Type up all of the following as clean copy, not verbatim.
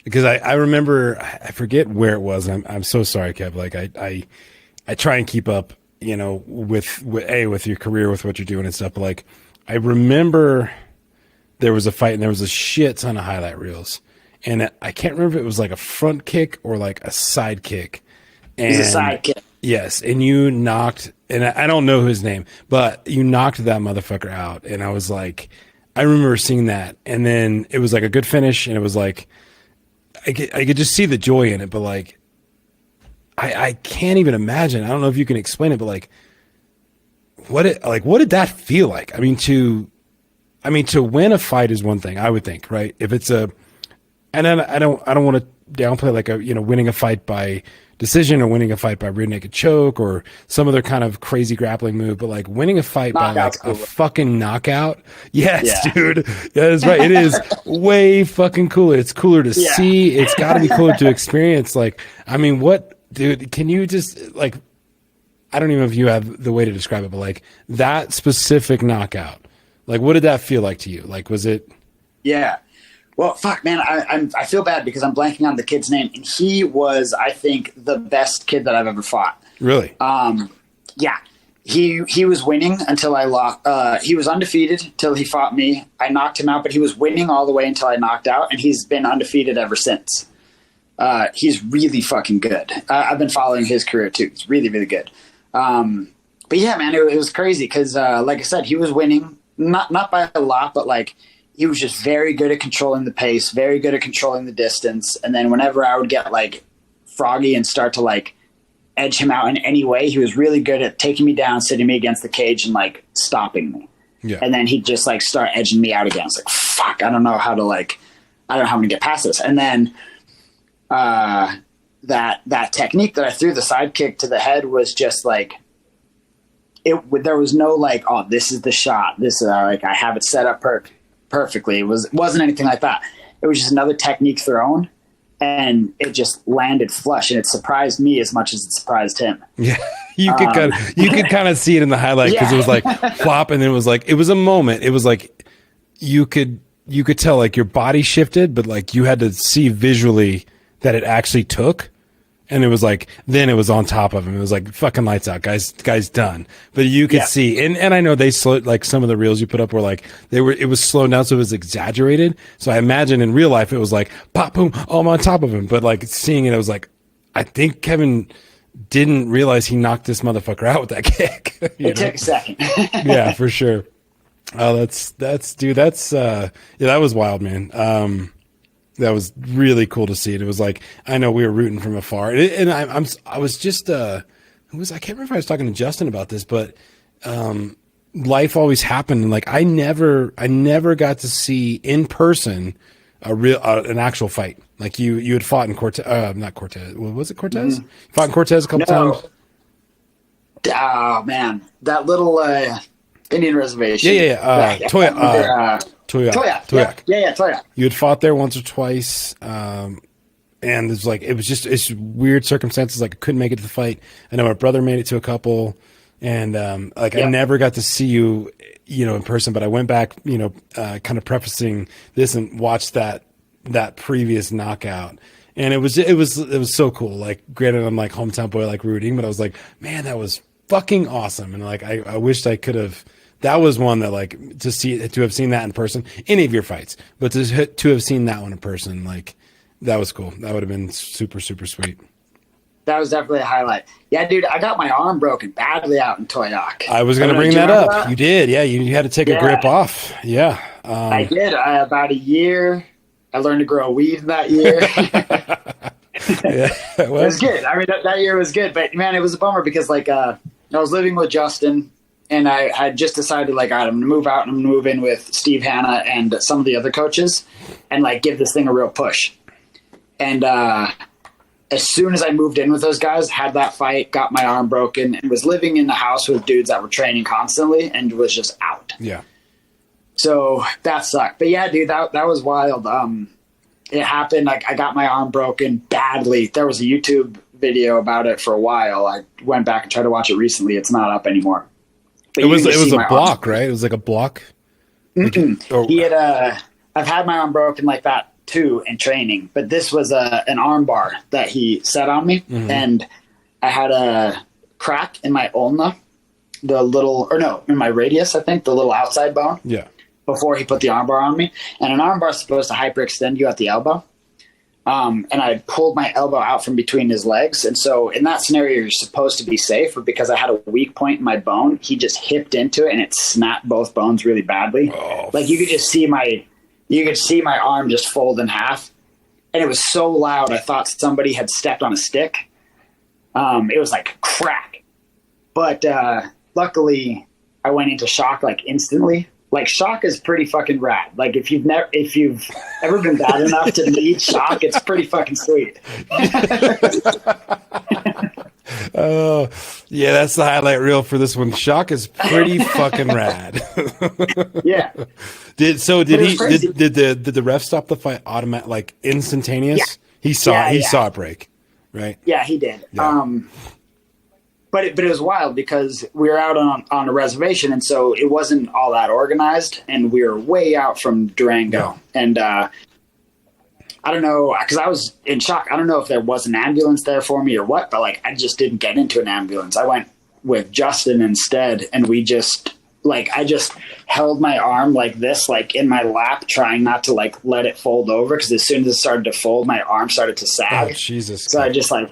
because I remember, I forget where it was. I'm so sorry, Kev. Like I try and keep up, with your career, with what you're doing and stuff. But like, I remember there was a fight and there was a shit ton of highlight reels. And I can't remember if it was like a front kick or like a side kick. And He's a side kick. yes. And you knocked, and I don't know his name, but you knocked that motherfucker out. And I was like, I remember seeing that. And then it was like a good finish. And it was like, I could just see the joy in it. But like, I can't even imagine. I don't know if you can explain it, but like, what did that feel like? I mean, to win a fight is one thing, I would think, right? If it's and then I don't want to downplay like winning a fight by decision or winning a fight by rear naked choke or some other kind of crazy grappling move, but like winning a fight by like a fucking knockout. Yes, yeah. Dude. Yeah, that's right. It is way fucking cooler. It's cooler to see. It's got to be cooler to experience. Like, I mean, dude, can you just like, I don't even know if you have the way to describe it, but like that specific knockout, like what did that feel like to you? Like, was it? Yeah. Well, fuck, man, I feel bad because I'm blanking on the kid's name, and he was, I think, the best kid that I've ever fought. Really? Yeah. He was winning until I lost. He was undefeated till he fought me. I knocked him out, but he was winning all the way until I knocked out, and he's been undefeated ever since. He's really fucking good. I've been following his career too. He's really, really good. But yeah, man, it was crazy because, like I said, he was winning, not by a lot, but like, he was just very good at controlling the pace, very good at controlling the distance. And then whenever I would get like froggy and start to like edge him out in any way, he was really good at taking me down, sitting me against the cage and like stopping me. Yeah. And then he'd just like start edging me out again. It's like, fuck, I don't know how I'm going to get past this. And then that technique that I threw, the side kick to the head, was just like, there was no like, oh, this is the shot. This is like, I have it set up perfectly. It wasn't anything like that. It was just another technique thrown, and it just landed flush, and it surprised me as much as it surprised him. Yeah, you could kind of see it in the highlight because it was like flop, and then it was a moment. It was like you could tell like your body shifted, but like you had to see visually that it actually took. And it was like, then it was on top of him. It was like fucking lights out, guys done. But you could see, and I know they slowed, like some of the reels you put up were like, it was slowed down. So it was exaggerated. So I imagine in real life, it was like pop, boom, oh, I'm on top of him. But like seeing it, I was like, I think Kevin didn't realize he knocked this motherfucker out with that kick. It took a second. Yeah, for sure. Oh, dude, that was wild, man. That was really cool to see it. It was like, I know we were rooting from afar, and I was just I can't remember if I was talking to Justin about this, but life always happened, and like I never got to see in person an actual fight. Like you had fought in Cortez, not Cortez. Was it Cortez? Mm-hmm. Fought in Cortez a couple times. Oh man, that little Indian reservation. Yeah. Toyak. Yeah, Toyak. You had fought there once or twice, and it's weird circumstances. Like I couldn't make it to the fight. I know my brother made it to a couple, and I never got to see you, in person. But I went back, kind of prefacing this and watched that previous knockout, and it was so cool. Like, granted, I'm like hometown boy, like rooting, but I was like, man, that was fucking awesome, and like I wished I could have. That was one that like to have seen that in person, any of your fights, but to have seen that one in person, like that was cool. That would have been super, super sweet. That was definitely a highlight. Yeah, dude, I got my arm broken badly out in Toyak. I was going to bring that up. That? You did. Yeah. You had to take a grip off. Yeah. I did. About a year. I learned to grow a weed that year. Yeah, it was good. I mean, that year was good, but man, it was a bummer because like, I was living with Justin, and I had just decided, like, all right, I'm going to move out and I'm going to move in with Steve Hanna and some of the other coaches and, like, give this thing a real push. And as soon as I moved in with those guys, had that fight, got my arm broken, and was living in the house with dudes that were training constantly and was just out. Yeah. So that sucked. But, yeah, dude, that was wild. It happened. Like, I got my arm broken badly. There was a YouTube video about it for a while. I went back and tried to watch it recently. It's not up anymore. But it was a block, right? It was like a block. He had I've had my arm broken like that too in training, but this was an arm bar that he set on me, and I had a crack in my ulna, in my radius, I think, the little outside bone. Yeah. Before he put the arm bar on me, and an arm bar is supposed to hyperextend you at the elbow. And I pulled my elbow out from between his legs. And so in that scenario, you're supposed to be safe, but because I had a weak point in my bone, he just hipped into it and it snapped both bones really badly. Oh. Like you could see my arm just fold in half. And it was so loud, I thought somebody had stepped on a stick. It was like crack. But luckily I went into shock like instantly. Like shock is pretty fucking rad. Like if you've ever been bad enough to need shock, it's pretty fucking sweet. Oh, yeah, that's the highlight reel for this one. Shock is pretty fucking rad. Yeah. Did the ref stop the fight automatic, like instantaneous? Yeah. He saw it break, right? Yeah, he did. Yeah. But it was wild because we were out on a reservation, and so it wasn't all that organized, and we were way out from Durango. Yeah. And I don't know, because I was in shock. I don't know if there was an ambulance there for me or what, but like I just didn't get into an ambulance. I went with Justin instead, and we just I just held my arm like this, like in my lap, trying not to like let it fold over, because as soon as it started to fold, my arm started to sag. Oh, Jesus! So I just like.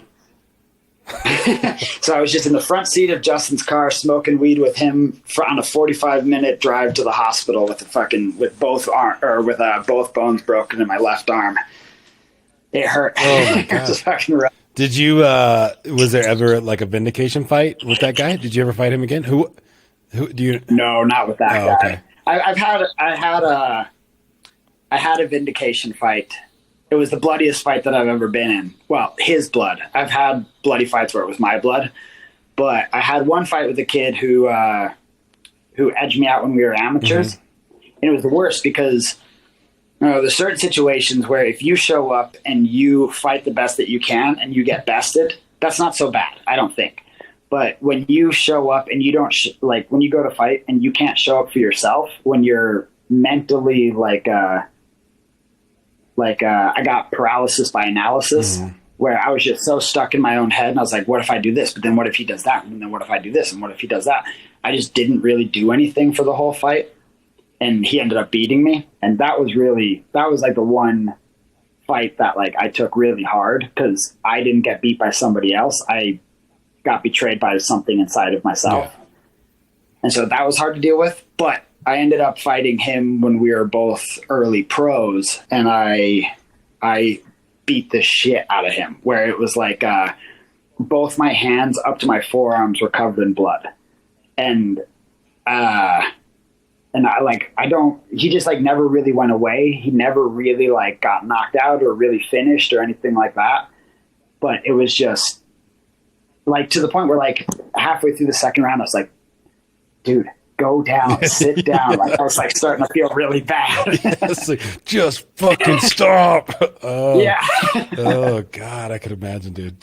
So I was just in the front seat of Justin's car smoking weed with him on a 45-minute drive to the hospital with both bones broken in my left arm. It hurt. Oh my God. It was fucking rough. Did you was there ever like a vindication fight with that guy? Did you ever fight him again? Who do you? No, not with that guy. Okay. I had a vindication fight. It was the bloodiest fight that I've ever been in. Well, his blood. I've had bloody fights where it was my blood, but I had one fight with a kid who edged me out when we were amateurs, and it was the worst because there's certain situations where if you show up and you fight the best that you can and you get bested, that's not so bad, I don't think. But when you show up and you don't when you go to fight and you can't show up for yourself, when you're mentally I got paralysis by analysis, where I was just so stuck in my own head, and I was like, what if I do this? But then what if he does that? And then what if I do this? And what if he does that? I just didn't really do anything for the whole fight, and he ended up beating me. And that was like the one fight that like I took really hard, because I didn't get beat by somebody else. I got betrayed by something inside of myself. Yeah. And so that was hard to deal with, but I ended up fighting him when we were both early pros, and I beat the shit out of him, where it was like both my hands up to my forearms were covered in blood. And he just like never really went away. He never really like got knocked out or really finished or anything like that. But it was just like to the point where like halfway through the second round, I was like, dude, go down, sit down. Like I was like starting to feel really bad. Yes, like, just fucking stop. Oh. Yeah. Oh God, I could imagine, dude.